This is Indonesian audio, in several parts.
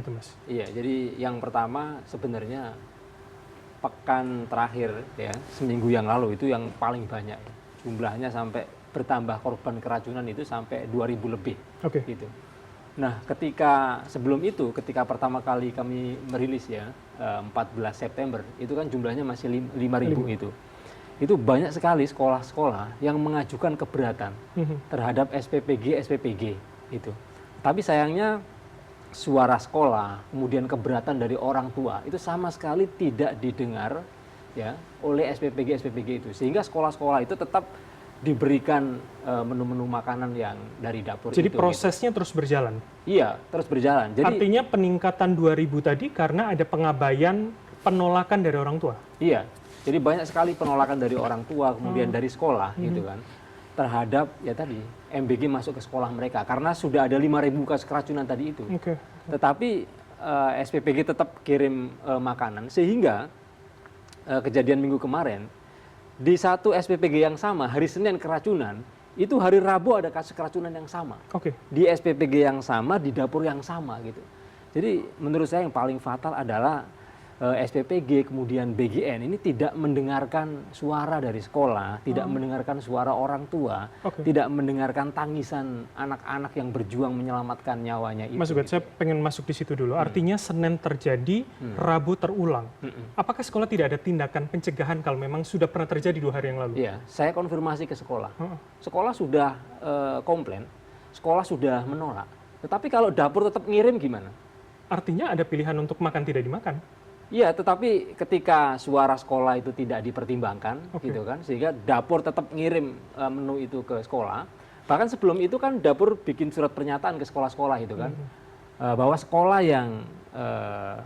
gitu, Mas? Iya, jadi yang pertama sebenarnya pekan terakhir ya, seminggu yang lalu itu yang paling banyak. Jumlahnya sampai bertambah korban keracunan itu sampai 2.000 lebih. Oke. Gitu. Nah, ketika sebelum itu, ketika pertama kali kami merilis ya, 14 September, itu kan jumlahnya masih 5.000 itu. Itu banyak sekali sekolah-sekolah yang mengajukan keberatan terhadap SPPG itu. Tapi sayangnya suara sekolah, kemudian keberatan dari orang tua itu sama sekali tidak didengar ya oleh SPPG itu, sehingga sekolah-sekolah itu tetap diberikan menu-menu makanan yang dari dapur. Jadi itu, prosesnya gitu terus berjalan? Iya, terus berjalan. Jadi, artinya peningkatan 2.000 tadi karena ada pengabaian, penolakan dari orang tua? Iya, jadi banyak sekali penolakan dari orang tua, kemudian dari sekolah gitu kan, terhadap ya tadi MBG masuk ke sekolah mereka karena sudah ada 5.000 kasus keracunan tadi itu. Tetapi SPPG tetap kirim makanan, sehingga kejadian minggu kemarin di satu SPPG yang sama hari Senin keracunan, itu hari Rabu ada kasus keracunan yang sama. Di SPPG yang sama, di dapur yang sama gitu. Jadi menurut saya yang paling fatal adalah SPPG kemudian BGN ini tidak mendengarkan suara dari sekolah, tidak mendengarkan suara orang tua, tidak mendengarkan tangisan anak-anak yang berjuang menyelamatkan nyawanya itu. Mas Ubed, saya pengen masuk di situ dulu. Artinya Senin terjadi, Rabu terulang. Apakah sekolah tidak ada tindakan pencegahan kalau memang sudah pernah terjadi 2 hari yang lalu? Iya, saya konfirmasi ke sekolah. Sekolah sudah komplain, sekolah sudah menolak. Tetapi kalau dapur tetap ngirim gimana? Artinya ada pilihan untuk makan tidak dimakan? Iya, tetapi ketika suara sekolah itu tidak dipertimbangkan, gitu kan, sehingga dapur tetap ngirim menu itu ke sekolah. Bahkan sebelum itu kan dapur bikin surat pernyataan ke sekolah-sekolah itu kan, bahwa sekolah yang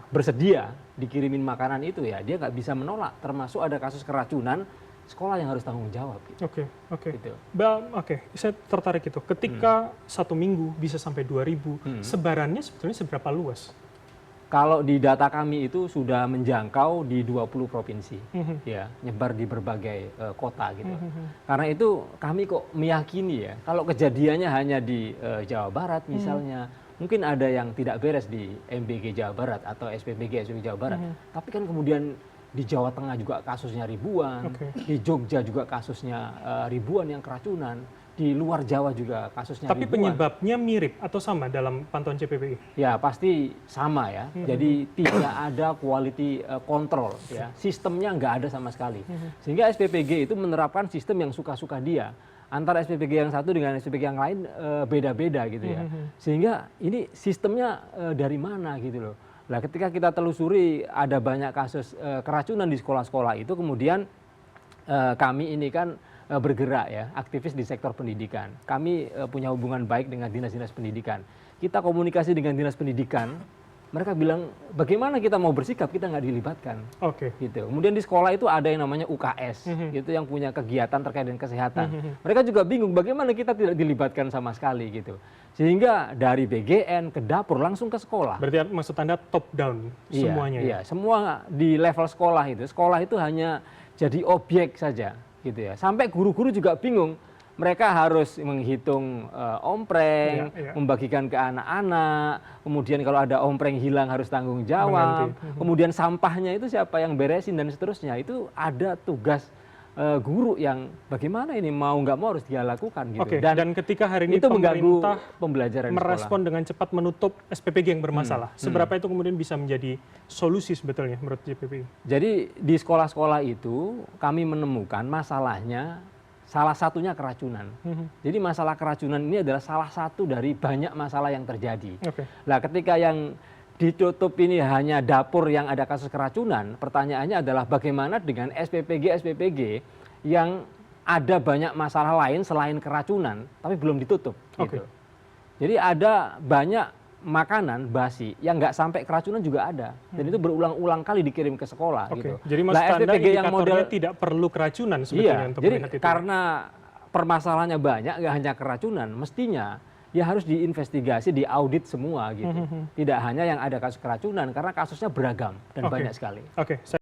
bersedia dikirimin makanan itu ya dia nggak bisa menolak, termasuk ada kasus keracunan, sekolah yang harus tanggung jawab. Gitu. Gitu. Saya tertarik itu. Ketika 1 minggu bisa sampai 2.000, sebarannya sebetulnya seberapa luas? Kalau di data kami itu sudah menjangkau di 20 provinsi, ya, nyebar di berbagai kota gitu. Karena itu kami kok meyakini ya, kalau kejadiannya hanya di Jawa Barat misalnya, mungkin ada yang tidak beres di MBG Jawa Barat atau SPPG Jawa Barat. Tapi kan kemudian di Jawa Tengah juga kasusnya ribuan, di Jogja juga kasusnya ribuan yang keracunan. Di luar Jawa juga kasusnya tapi ribuan. Penyebabnya mirip atau sama dalam pantauan CPPI? Ya pasti sama ya. Jadi tidak ada quality control ya. Sistemnya nggak ada sama sekali. Sehingga SPPG itu menerapkan sistem yang suka-suka dia. Antara SPPG yang satu dengan SPPG yang lain beda-beda gitu ya. Sehingga ini sistemnya dari mana gitu loh. Nah ketika kita telusuri ada banyak kasus keracunan di sekolah-sekolah itu, kemudian kami ini kan bergerak ya, aktivis di sektor pendidikan. Kami punya hubungan baik dengan dinas-dinas pendidikan. Kita komunikasi dengan dinas pendidikan, mereka bilang bagaimana kita mau bersikap, kita nggak dilibatkan. Gitu. Kemudian di sekolah itu ada yang namanya UKS, gitu, yang punya kegiatan terkait dengan kesehatan. Mereka juga bingung bagaimana kita tidak dilibatkan sama sekali gitu. Sehingga dari BGN ke dapur langsung ke sekolah. Berarti maksud Anda top down semuanya? Iya, semua di level sekolah itu. Sekolah itu hanya jadi objek saja. Gitu ya. Sampai guru-guru juga bingung, mereka harus menghitung ompreng, membagikan ke anak-anak, kemudian kalau ada ompreng hilang harus tanggung jawab, kemudian sampahnya itu siapa yang beresin dan seterusnya. Itu ada tugas guru yang bagaimana ini mau nggak mau harus dia lakukan gitu. Dan ketika hari ini itu pemerintah pembelajaran merespon sekolah dengan cepat menutup SPPG yang bermasalah, seberapa itu kemudian bisa menjadi solusi sebetulnya menurut JPPI? Jadi di sekolah-sekolah itu kami menemukan masalahnya salah satunya keracunan. Jadi masalah keracunan ini adalah salah satu dari banyak masalah yang terjadi. Nah ketika yang ditutup ini hanya dapur yang ada kasus keracunan, pertanyaannya adalah bagaimana dengan SPPG yang ada banyak masalah lain selain keracunan, tapi belum ditutup. Gitu. Jadi ada banyak makanan basi yang nggak sampai keracunan juga ada, dan itu berulang-ulang kali dikirim ke sekolah. Gitu. Jadi maksud Anda yang model tidak perlu keracunan sebetulnya untuk jadi melihat itu? Karena permasalahannya banyak, nggak hanya keracunan, mestinya ya harus diinvestigasi, diaudit semua gitu. Tidak hanya yang ada kasus keracunan, karena kasusnya beragam dan banyak sekali.